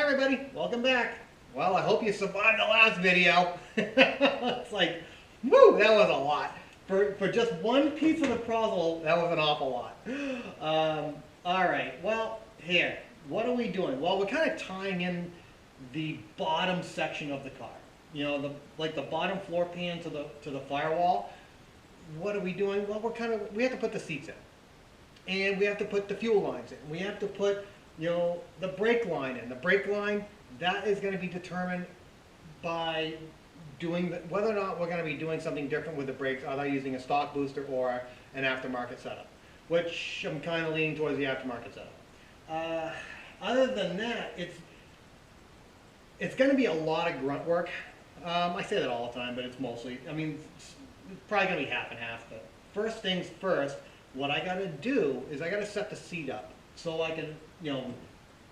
everybody, welcome back. Well, I hope you survived the last video. It's like, woo, that was a lot. For just one piece of the puzzle, that was an awful lot. All right, well, here, what are we doing? Well, we're kind of tying in the bottom section of the car. You know, like the bottom floor pan to the firewall. What are we doing? Well, we have to put the seats in. And we have to put the fuel lines in. We have to put, you know, the brake line in. The brake line, that is going to be determined by whether or not we're going to be doing something different with the brakes, either using a stock booster or an aftermarket setup, which I'm kind of leaning towards the aftermarket setup. Other than that, it's going to be a lot of grunt work. I say that all the time, but it's mostly, I mean, it's probably going to be half and half. But first things first, what I got to do is I got to set the seat up so I can, you know,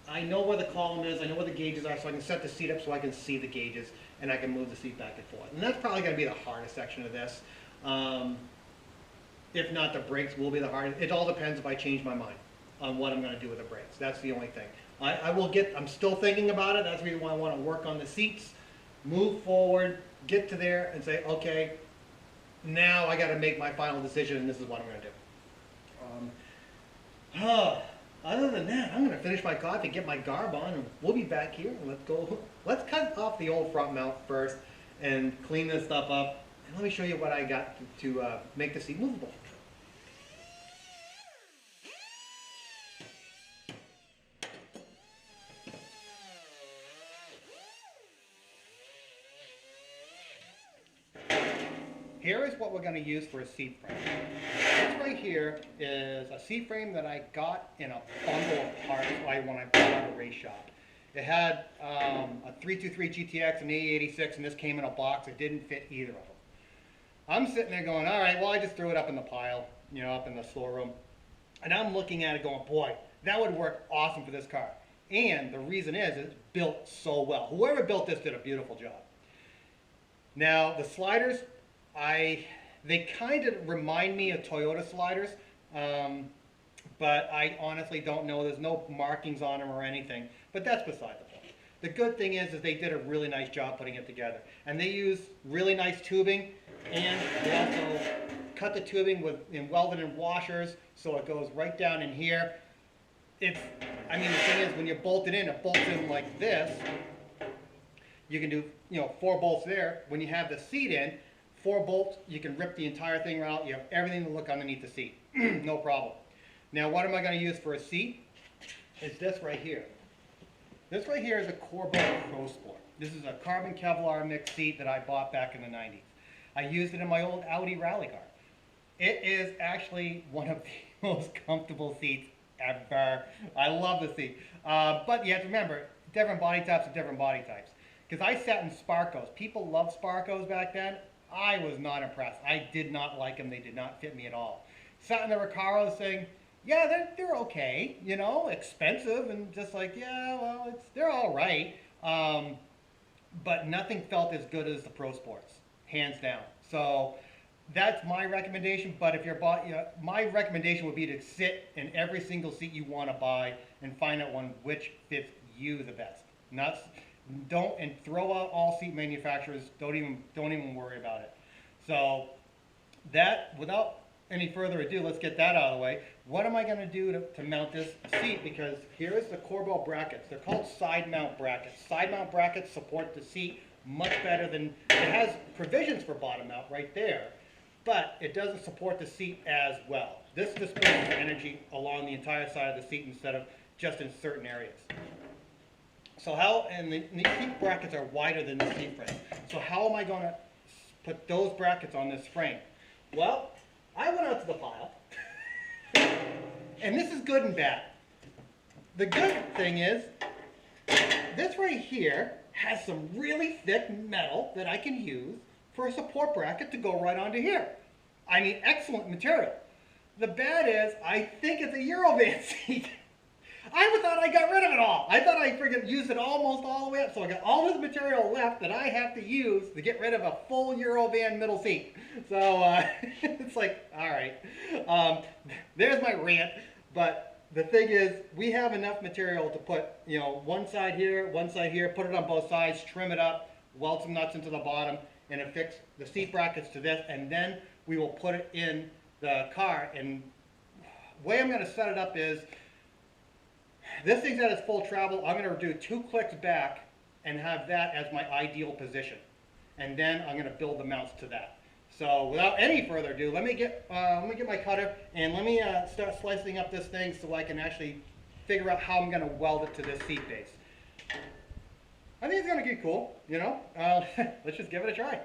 I know where the column is, I know where the gauges are, so I can set the seat up so I can see the gauges and I can move the seat back and forth. And that's probably going to be the hardest section of this. If not, the brakes will be the hardest. It all depends if I change my mind on what I'm going to do with the brakes. That's the only thing. I'm still thinking about it. That's the reason why I want to work on the seats, move forward, get to there and say, okay, now I got to make my final decision and this is what I'm going to do. Other than that, I'm going to finish my coffee, get my garb on, and we'll be back here. And let's cut off the old front mount first and clean this stuff up. And let me show you what I got to make the seat movable. Here is what we're going to use for a seat frame. This right here is a seat frame that I got in a bundle of parts when I bought it at a race shop. It had a 323 GTX and E86, and this came in a box. It didn't fit either of them. I'm sitting there going, all right, well, I just threw it up in the pile, you know, up in the storeroom. And I'm looking at it going, boy, that would work awesome for this car. And the reason is it's built so well. Whoever built this did a beautiful job. Now, the sliders, they kind of remind me of Toyota sliders, but I honestly don't know. There's no markings on them or anything, but that's beside the point. The good thing is they did a really nice job putting it together, and they use really nice tubing, and they also cut the tubing in welded in washers, so it goes right down in here. I mean, the thing is, when you bolt it bolts in like this. You can do, you know, 4 bolts there. When you have the seat in, 4 bolts, you can rip the entire thing out. You have everything to look underneath the seat. No problem. Now, what am I going to use for a seat? It's this right here. This right here is a Corbeau Pro Sport. This is a carbon Kevlar mixed seat that I bought back in the 90s. I used it in my old Audi rally car. It is actually one of the most comfortable seats ever. I love the seat. But you have to remember, different body types are different body types. Because I sat in Sparcos. People loved Sparcos back then. I was not impressed. I did not like them. They did not fit me at all. Sat in the Recaros saying, yeah, they're okay, you know, expensive, and just like, yeah, well, they're all right. But nothing felt as good as the Pro Sports, hands down. So that's my recommendation. But if you're my recommendation would be to sit in every single seat you want to buy and find out which fits you the best. Don't throw out all seat manufacturers. Don't even worry about it. So that, without any further ado, let's get that out of the way. What am I going to do to mount this seat? Because here is the Corbeau brackets. They're called side mount brackets. Side mount brackets support the seat much better than, it has provisions for bottom mount right there, but it doesn't support the seat as well. This disperses energy along the entire side of the seat instead of just in certain areas. So and the seat brackets are wider than the seat frame. So how am I going to put those brackets on this frame? Well, I went out to the pile, and this is good and bad. The good thing is, this right here has some really thick metal that I can use for a support bracket to go right onto here. I mean, excellent material. The bad is, I think it's a Eurovan seat. I thought I got rid of it all. I thought I freaking used it almost all the way up. So I got all this material left that I have to use to get rid of a full Eurovan middle seat. So it's like, all right. There's my rant. But the thing is, we have enough material to put, one side here, put it on both sides, trim it up, weld some nuts into the bottom, and affix the seat brackets to this, and then we will put it in the car. And the way I'm going to set it up is, this thing's at its full travel. I'm going to do 2 clicks back and have that as my ideal position. And then I'm going to build the mounts to that. So without any further ado, let me get my cutter and let me start slicing up this thing so I can actually figure out how I'm going to weld it to this seat base. I think it's going to get cool, let's just give it a try.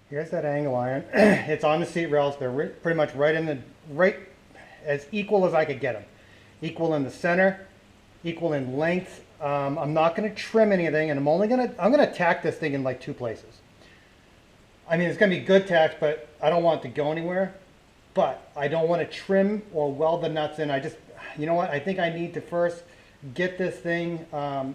Here's that angle iron. It's on the seat rails. They're pretty much right as equal as I could get them. Equal in the center, equal in length. I'm not going to trim anything, and I'm going to tack this thing in like 2 places. I mean, it's going to be good tacks, but I don't want it to go anywhere. But I don't want to trim or weld the nuts in. You know what? I think I need to first get this thing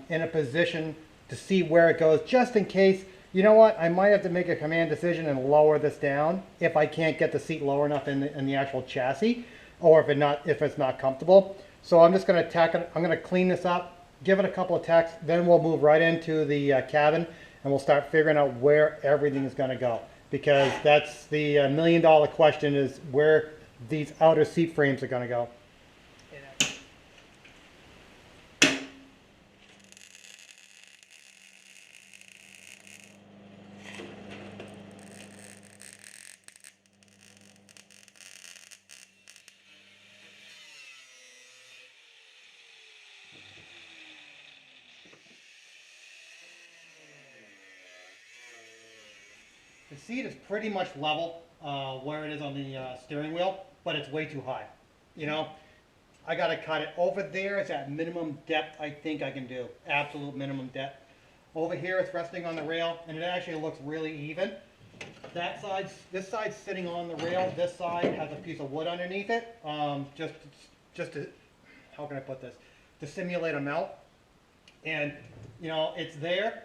in a position to see where it goes, just in case. You know what? I might have to make a command decision and lower this down if I can't get the seat lower enough in the actual chassis, or if it's not comfortable. So I'm just going to tack it. I'm going to clean this up, give it a couple of tacks, then we'll move right into the cabin and we'll start figuring out where everything is going to go. Because that's the $1 million question, is where these outer seat frames are going to go. The seat is pretty much level where it is on the steering wheel, but it's way too high. I got to cut it. Over there is at minimum depth I think I can do. Absolute minimum depth. Over here it's resting on the rail, and it actually looks really even. This side's sitting on the rail. This side has a piece of wood underneath it, just to, how can I put this? To simulate a mount. And it's there.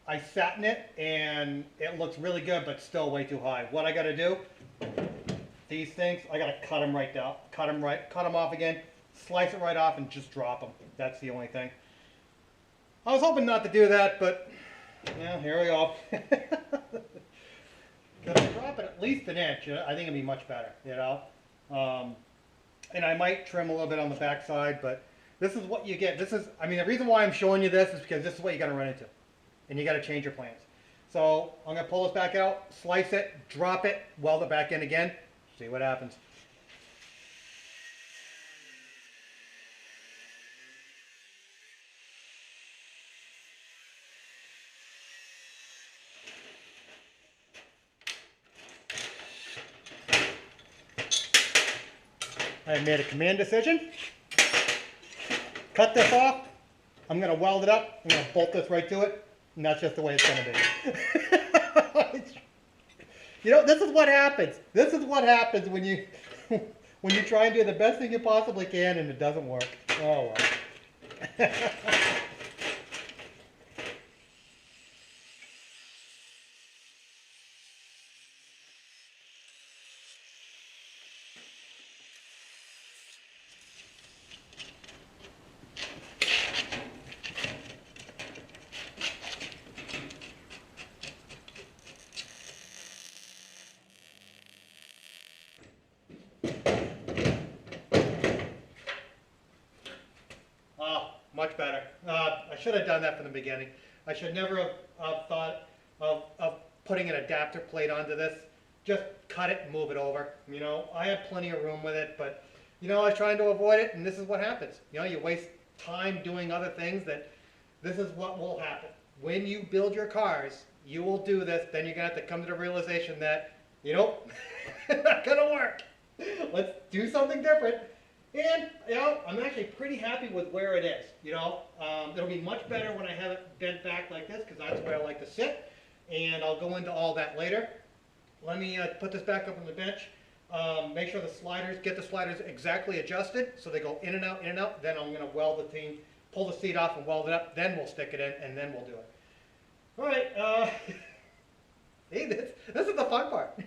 I sat in it and it looks really good, but still way too high. What I got to do, these things, I got to cut them right down, cut them off again, slice it right off and just drop them. That's the only thing. I was hoping not to do that, but yeah, here we go. Gonna drop it at least an inch. I think it'd be much better, and I might trim a little bit on the back side, but this is what you get. I mean, the reason why I'm showing you this is because this is what you got to run into. And you got to change your plans. So I'm going to pull this back out, slice it, drop it, weld it back in again, see what happens. I made a command decision. Cut this off. I'm going to weld it up. I'm going to bolt this right to it. And that's just the way it's going to be. This is what happens. This is what happens when you try and do the best thing you possibly can and it doesn't work. Oh well. much better. I should have done that from the beginning. I should never have thought of putting an adapter plate onto this. Just cut it and move it over. You know, I have plenty of room with it, but you know, I was trying to avoid it, and this is what happens. You know, you waste time doing other things that this is what will happen. When you build your cars, you will do this, then you're gonna have to come to the realization that, you know, it's not gonna work. Let's do something different. And, you know, I'm actually pretty happy with where it is. You know, it'll be much better when I have it bent back like this, because that's where I like to sit. And I'll go into all that later. Let me put this back up on the bench. Make sure the sliders, get the sliders exactly adjusted so they go in and out, in and out. Then I'm going to weld the thing, pull the seat off and weld it up. Then we'll stick it in, and then we'll do it. All right. Hey, this is the fun part.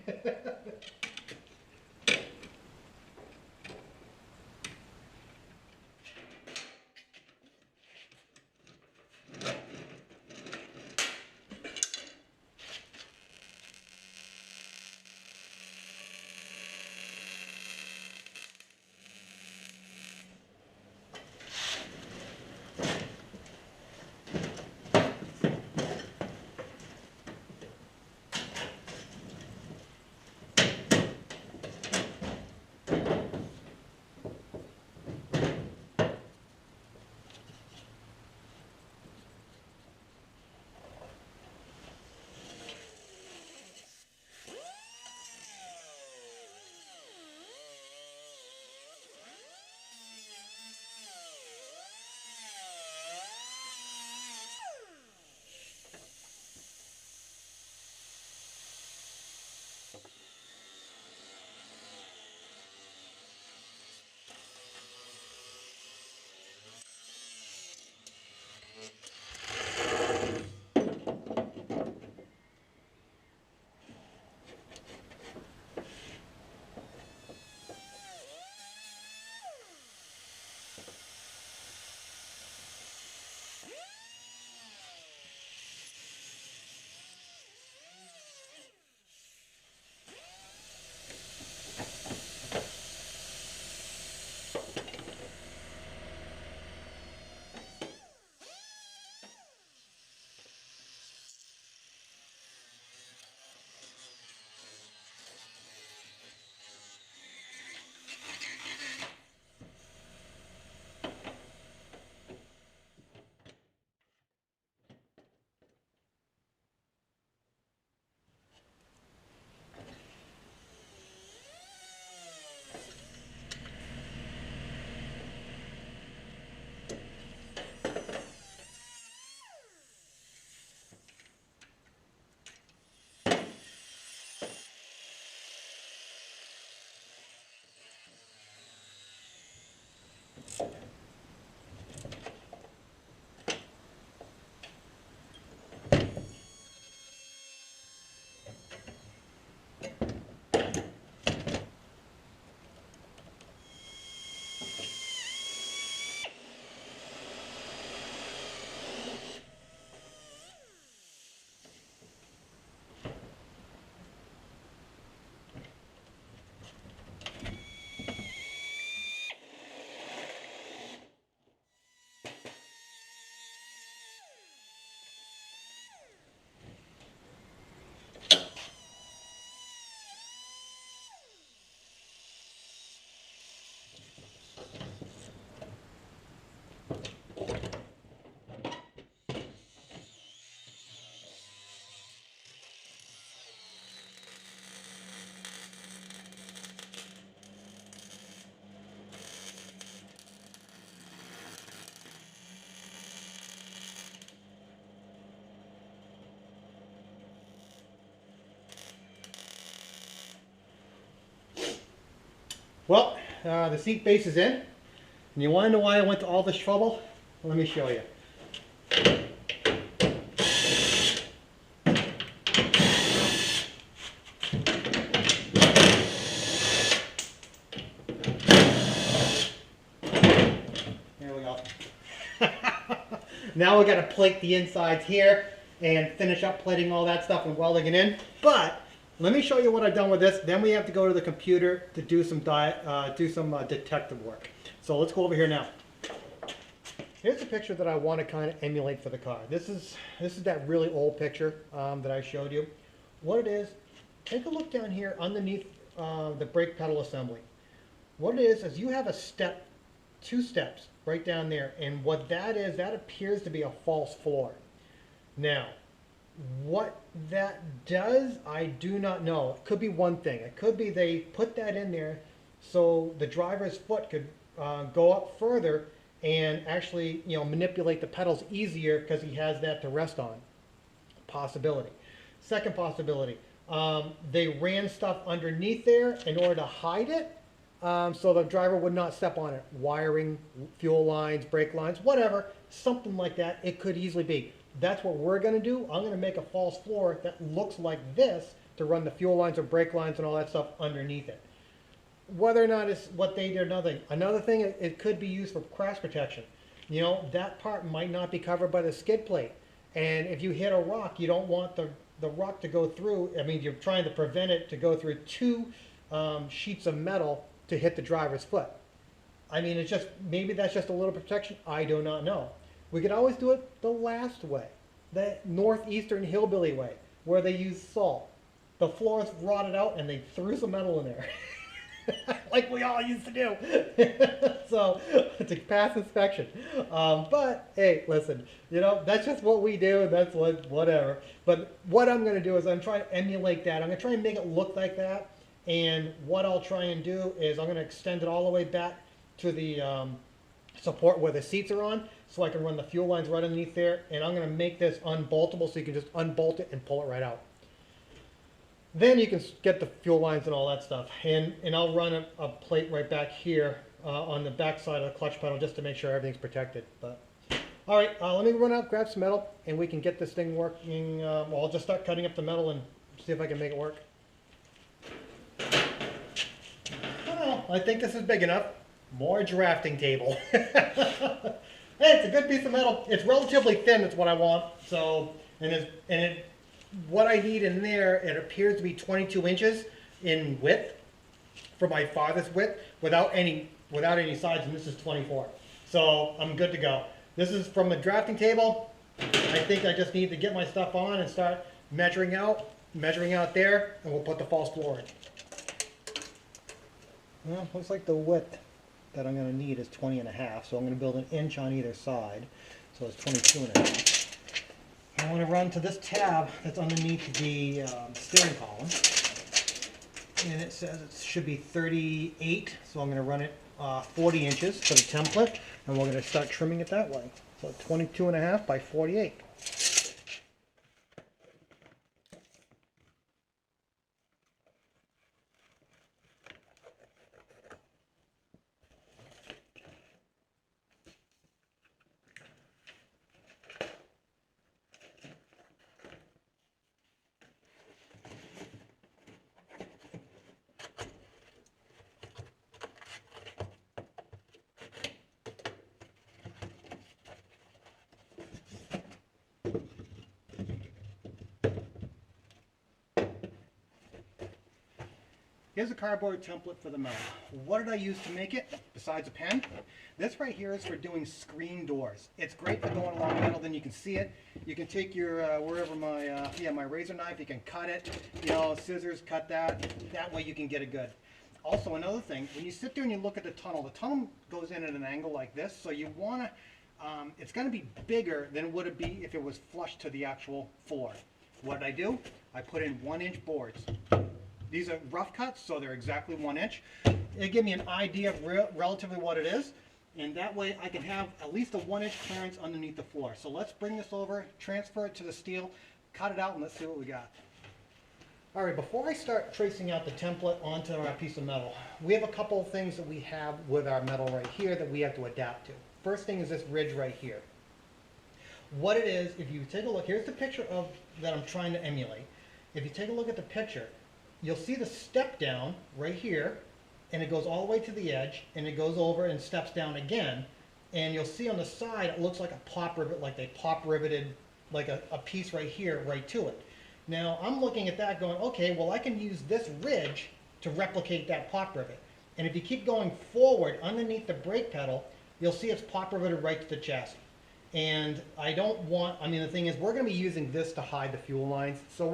Well, the seat base is in. And you want to know why I went to all this trouble? Let me show you. There we go. Now we got to plate the insides here and finish up plating all that stuff and welding it in. But let me show you what I've done with this. Then we have to go to the computer to do some detective work. So let's go over here now. Here's a picture that I want to kind of emulate for the car. This is that really old picture that I showed you. What it is, take a look down here underneath the brake pedal assembly. What it is you have a step, 2 steps right down there, and what that is, that appears to be a false floor. Now, what that does, I do not know. It could be one thing. It could be they put that in there so the driver's foot could go up further and actually, manipulate the pedals easier because he has that to rest on. Possibility. Second possibility, they ran stuff underneath there in order to hide it, so the driver would not step on it. Wiring, fuel lines, brake lines, whatever, something like that. It could easily be. That's what we're going to do. I'm going to make a false floor that looks like this to run the fuel lines or brake lines and all that stuff underneath it. Whether or not it's what they did, another thing, it could be used for crash protection. That part might not be covered by the skid plate, and if you hit a rock, you don't want the rock to go through. I mean, you're trying to prevent it to go through 2 sheets of metal to hit the driver's foot. I mean, it's just, maybe that's just a little protection. I do not know. We could always do it the last way, the northeastern hillbilly way, where they use salt. The floor's rotted out and they threw some metal in there. Like we all used to do. So, to pass inspection. But, hey, listen, that's just what we do, and that's whatever. But what I'm going to do is I'm trying to emulate that. I'm going to try and make it look like that. And what I'll try and do is I'm going to extend it all the way back to the support where the seats are on, so I can run the fuel lines right underneath there. And I'm going to make this unboltable so you can just unbolt it and pull it right out. Then you can get the fuel lines and all that stuff. And I'll run a plate right back here on the back side of the clutch pedal just to make sure everything's protected. But all right, let me run out, grab some metal, and we can get this thing working. Well, I'll just start cutting up the metal and see if I can make it work. Well, I think this is big enough. More drafting table. Hey, it's a good piece of metal. It's relatively thin, that's what I want. So, what I need in there, it appears to be 22 inches in width for my farthest width without any sides, and this is 24. So I'm good to go. This is from the drafting table. I think I just need to get my stuff on and start measuring out there, and we'll put the false floor in. Well, looks like the width that I'm going to need is 20.5, so I'm going to build an inch on either side, so it's 22.5. I want to run to this tab that's underneath the steering column, and it says it should be 38, so I'm going to run it 40 inches for the template, and we're going to start trimming it that way. So 22.5 by 48. Here's a cardboard template for the metal. What did I use to make it, besides a pen? This right here is for doing screen doors. It's great for going along metal, then you can see it. You can take your, wherever my razor knife, you can cut it, scissors, cut that. That way you can get it good. Also, another thing, when you sit there and you look at the tunnel goes in at an angle like this, so you want to, it's going to be bigger than would it be if it was flush to the actual floor. What did I do? I put in 1-inch boards. These are rough cuts, so they're exactly 1 inch. They give me an idea of relatively what it is, and that way I can have at least a 1-inch clearance underneath the floor. So let's bring this over, transfer it to the steel, cut it out, and let's see what we got. All right, before I start tracing out the template onto our piece of metal, we have a couple of things that we have with our metal right here that we have to adapt to. First thing is this ridge right here. What it is, if you take a look, here's the picture that I'm trying to emulate. If you take a look at the picture, you'll see the step down right here, and it goes all the way to the edge, and it goes over and steps down again, and you'll see on the side it looks like a pop rivet, like they pop riveted like a piece right here right to it. Now I'm looking at that going, okay, well I can use this ridge to replicate that pop rivet. And if you keep going forward underneath the brake pedal, you'll see it's pop riveted right to the chassis. And I don't want, I mean, the thing is, we're going to be using this to hide the fuel lines, so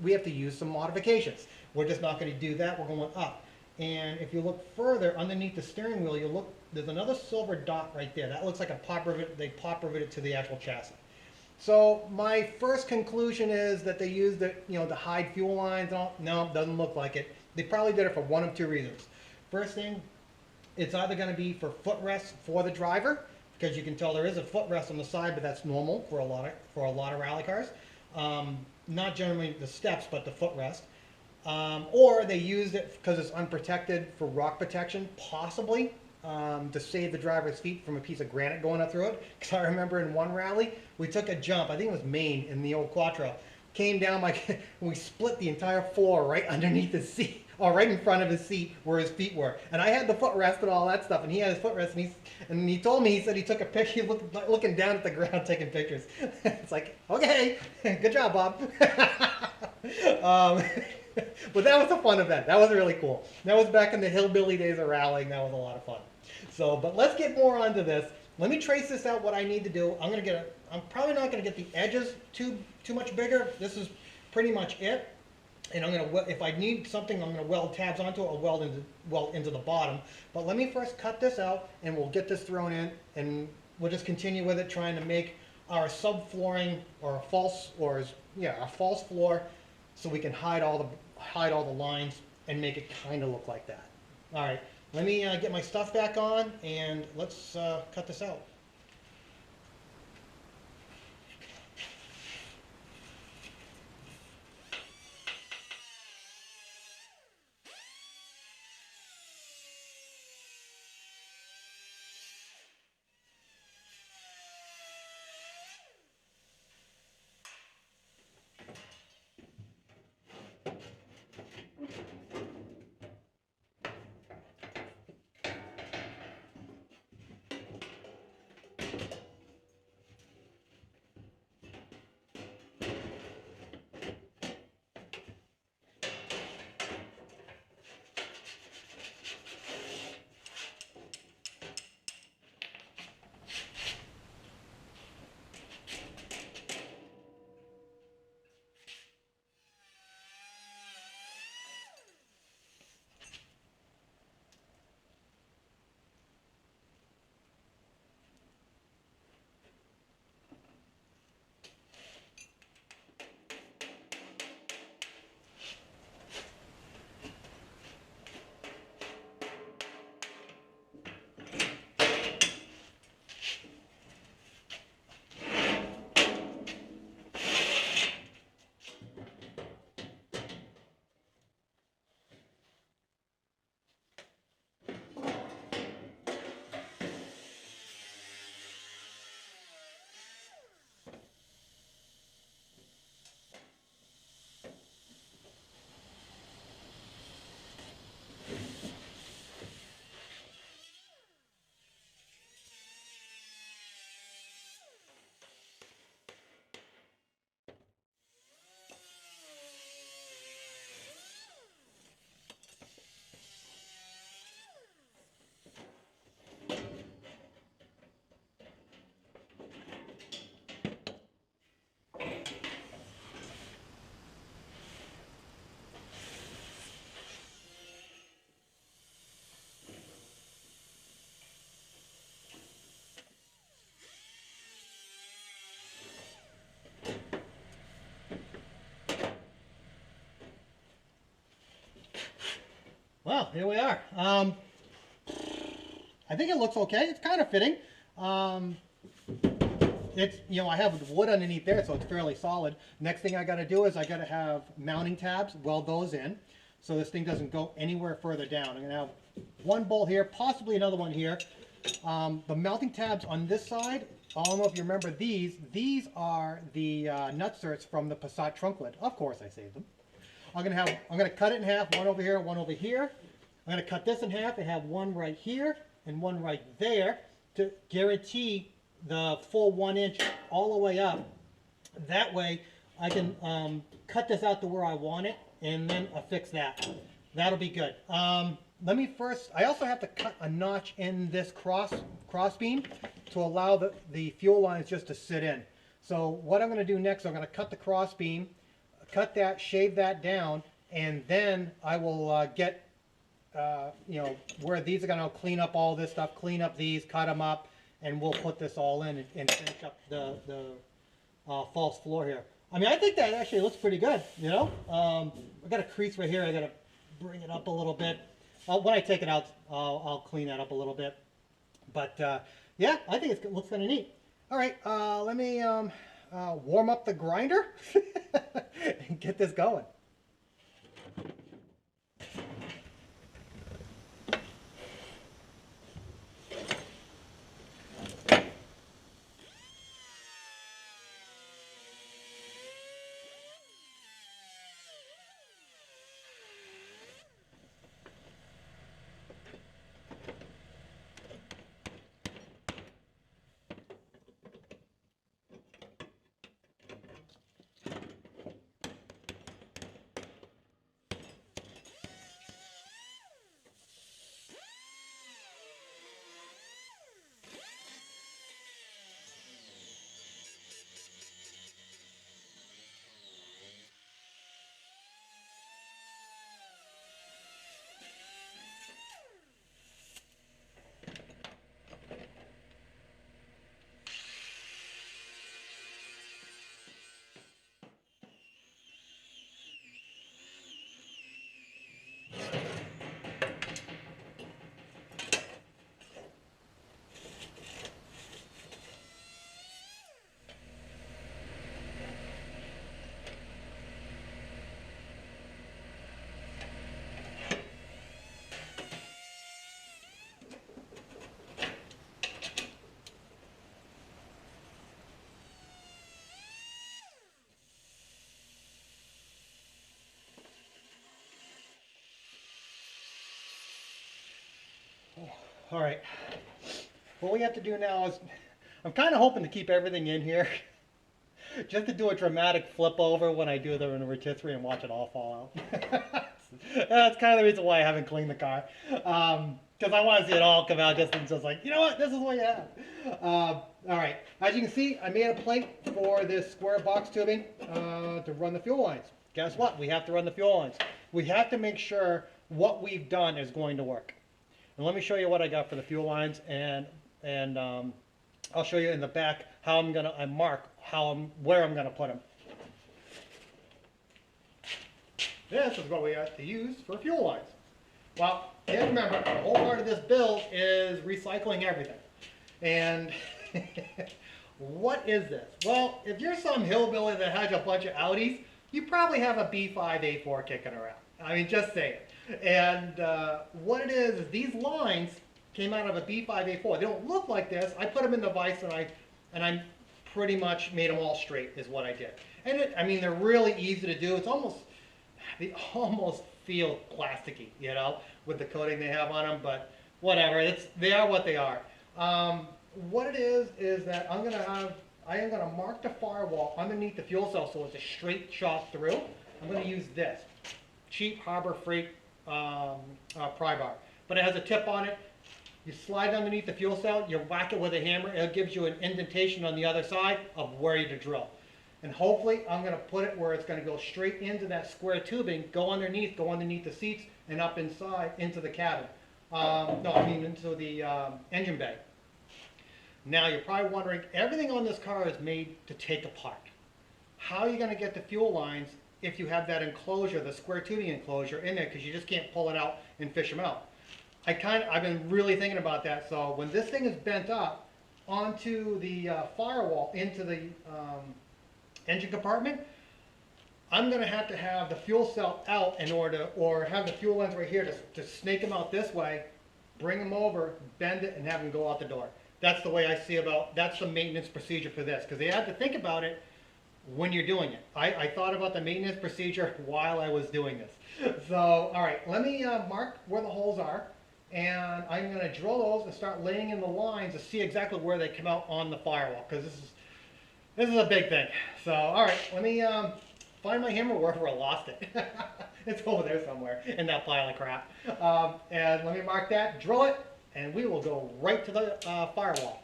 we have to use some modifications. We're just not going to do that, we're going up. And if you look further underneath the steering wheel, you look, there's another silver dot right there. That looks like a pop rivet, they pop riveted to the actual chassis. So my first conclusion is that they used it, you know, to hide fuel lines. No, doesn't look like it. They probably did it for one of two reasons. First thing, it's either going to be for footrest for the driver, because you can tell there is a footrest on the side, but that's normal for a lot of rally cars. Not generally the steps, but the footrest. Or they used it because it's unprotected for rock protection, possibly, to save the driver's feet from a piece of granite going up through it. Because I remember in one rally, we took a jump, I think it was Maine, in the old Quattro. Came down, like, we split the entire floor right underneath his seat, or right in front of his seat where his feet were. And I had the footrest and all that stuff, and he had his footrest, and he told me, he said he took a picture, looking down at the ground, taking pictures. It's like, okay, good job, Bob. But that was a fun event. That was really cool. That was back in the hillbilly days of rallying. That was a lot of fun. So, but let's get more onto this. Let me trace this out, what I need to do. I'm probably not going to get the edges too much bigger. This is pretty much it. And I'm going to, if I need something, I'm going to weld tabs onto it or weld into the bottom. But let me first cut this out, and we'll get this thrown in, and we'll just continue with it, trying to make our subflooring, or a false floor, so we can hide all the lines and make it kind of look like that. All right, let me get my stuff back on, and let's cut this out. Well, here we are. I think it looks okay. It's kind of fitting. It's, you know, I have wood underneath there, so it's fairly solid. Next thing I got to do is I got to have mounting tabs, weld those in, so this thing doesn't go anywhere further down. I'm going to have one bolt here, possibly another one here. The mounting tabs on this side, I don't know if you remember these. These are the nutserts from the Passat trunk lid. Of course, I saved them. I'm gonna cut it in half, one over here, one over here. I'm gonna cut this in half and have one right here and one right there to guarantee the full 1 inch all the way up. That way I can cut this out to where I want it and then affix that. That'll be good. let me first, I also have to cut a notch in this cross beam to allow the fuel lines just to sit in. So what I'm going to do next, I'm going to cut the cross beam, cut that, shave that down, and then I will get, you know, where these are going to clean up all this stuff, clean up these, cut them up, and we'll put this all in and finish up the false floor here. I mean, I think that actually looks pretty good, you know. I've got a crease right here. I got to bring it up a little bit. When I take it out, I'll clean that up a little bit. But yeah, I think it looks kind of neat. All right, let me warm up the grinder and get this going. All right, what we have to do now is, I'm kind of hoping to keep everything in here, just to do a dramatic flip over when I do the rotisserie and watch it all fall out. That's kind of the reason why I haven't cleaned the car, because I want to see it all come out just like, you know what, this is what you have. All right, as you can see, I made a plate for this square box tubing to run the fuel lines. Guess what? We have to run the fuel lines. We have to make sure what we've done is going to work. And let me show you what I got for the fuel lines, and I'll show you in the back how I mark where I'm gonna put them. This is what we have to use for fuel lines. Well, you have to remember, the whole part of this build is recycling everything. And what is this? Well, if you're some hillbilly that has a bunch of Audis, you probably have a B5A4 kicking around. I mean, just say it. And what it is these lines came out of a B5A4. They don't look like this. I put them in the vise and I pretty much made them all straight is what I did. And I mean, they're really easy to do. They almost feel plasticky, you know, with the coating they have on them, but whatever. They are what they are. What it is that I am gonna mark the firewall underneath the fuel cell so it's a straight shot through. I'm gonna use this cheap Harbor Freight pry bar, but it has a tip on it. You slide underneath the fuel cell, you whack it with a hammer, it gives you an indentation on the other side of where you to drill. And hopefully I'm going to put it where it's going to go straight into that square tubing, go underneath the seats, and up inside into the cabin. No, I mean into the engine bay. Now you're probably wondering, everything on this car is made to take apart. How are you going to get the fuel lines if you have that enclosure, the square tubing enclosure in there, because you just can't pull it out and fish them out? I've been really thinking about that. So when this thing is bent up onto the firewall into the engine compartment, I'm going to have the fuel cell out in order, or have the fuel lines right here to snake them out this way, bring them over, bend it, and have them go out the door. That's the way I see that's the maintenance procedure for this, because they have to think about it when you're doing it. I thought about the maintenance procedure while I was doing this. So, all right, let me mark where the holes are, and I'm going to drill those and start laying in the lines to see exactly where they come out on the firewall, because this is a big thing. So, all right, let me find my hammer wherever I lost it. It's over there somewhere in that pile of crap. And let me mark that, drill it, and we will go right to the firewall.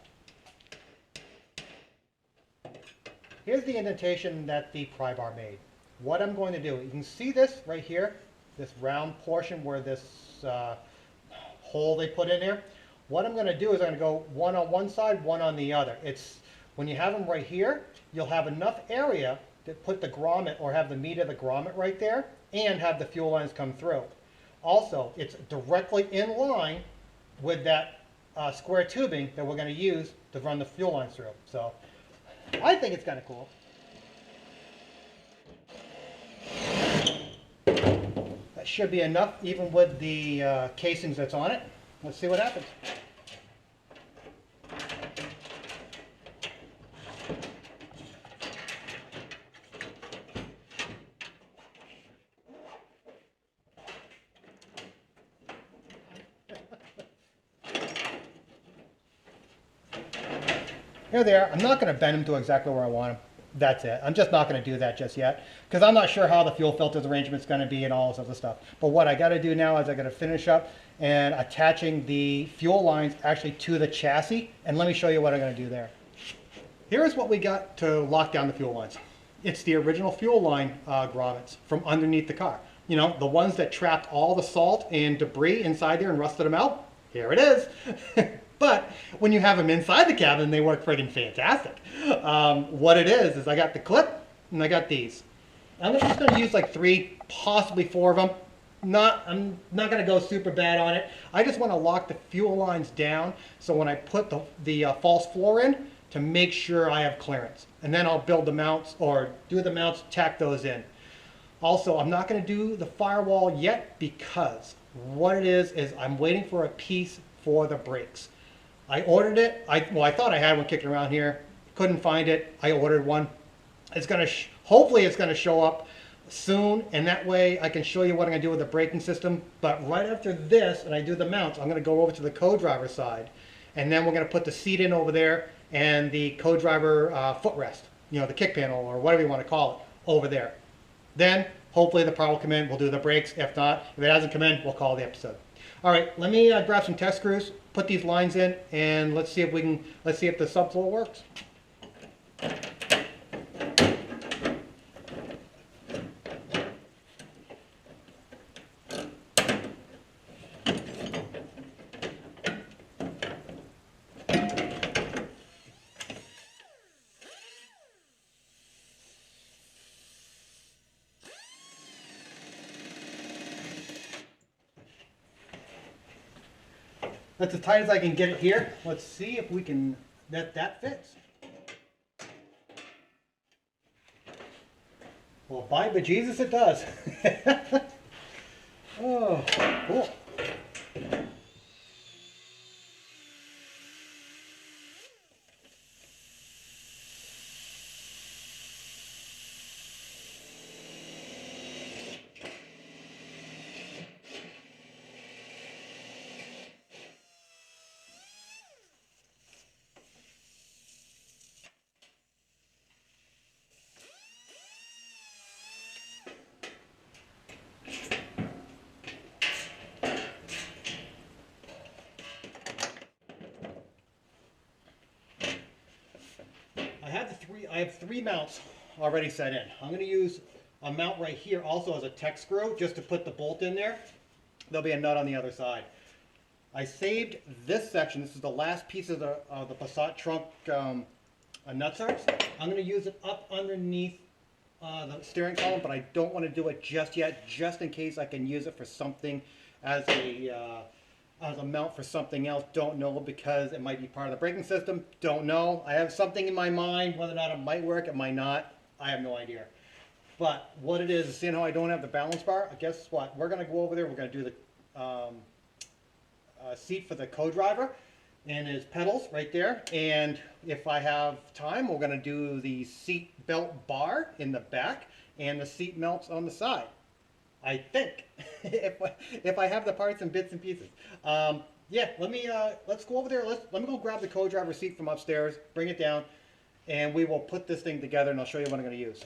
Here's the indentation that the pry bar made. What I'm going to do, you can see this right here, this round portion where this hole they put in there. What I'm going to do is I'm going to go one on one side, one on the other. It's when you have them right here, you'll have enough area to put the grommet or have the meat of the grommet right there and have the fuel lines come through. Also, it's directly in line with that square tubing that we're going to use to run the fuel lines through. So I think it's kind of cool. That should be enough, even with the casings that's on it. Let's see what happens. Here they are. I'm not going to bend them to exactly where I want them. That's it. I'm just not going to do that just yet because I'm not sure how the fuel filters arrangement is going to be and all this other stuff. But what I got to do now is I got to finish up and attaching the fuel lines actually to the chassis. And let me show you what I'm going to do there. Here's what we got to lock down the fuel lines. It's the original fuel line grommets from underneath the car. You know, the ones that trapped all the salt and debris inside there and rusted them out. Here it is. But when you have them inside the cabin, they work friggin' fantastic. What it is I got the clip and I got these. I'm just going to use like 3, possibly 4 of them. I'm not going to go super bad on it. I just want to lock the fuel lines down so when I put the false floor in to make sure I have clearance. And then I'll build the mounts or do the mounts, tack those in. Also, I'm not going to do the firewall yet because what it is I'm waiting for a piece for the brakes. I ordered it. I thought I had one kicking around here. Couldn't find it. I ordered one. It's going to hopefully it's going to show up soon, and that way I can show you what I'm going to do with the braking system. But right after this, and I do the mounts, I'm going to go over to the co-driver side, and then we're going to put the seat in over there and the co-driver footrest, you know, the kick panel or whatever you want to call it, over there. Then hopefully the power will come in. We'll do the brakes. If not, if it hasn't come in, we'll call the episode. All right, let me grab some test screws, put these lines in, and let's see if the subfloor works. That's as tight as I can get it here. Let's see if we can, that fits. Well, by bejesus it does. Oh, cool. I have 3 mounts already set in. I'm going to use a mount right here also as a tech screw just to put the bolt in there. There'll be a nut on the other side. I saved this section. This is the last piece of the Passat trunk nutsacks. I'm going to use it up underneath the steering column, but I don't want to do it just yet, just in case I can use it for something as a mount for something else. Don't know, because it might be part of the braking system. Don't know. I have something in my mind. Whether or not it might work, it might not. I have no idea. But what it is, seeing how I don't have the balance bar, guess what? We're going to go over there. We're going to do the seat for the co-driver and his pedals right there. And if I have time, we're going to do the seat belt bar in the back and the seat mounts on the side. I think, if I have the parts and bits and pieces. Yeah, let's go over there. Let me go grab the co-driver seat from upstairs, bring it down, and we will put this thing together, and I'll show you what I'm going to use.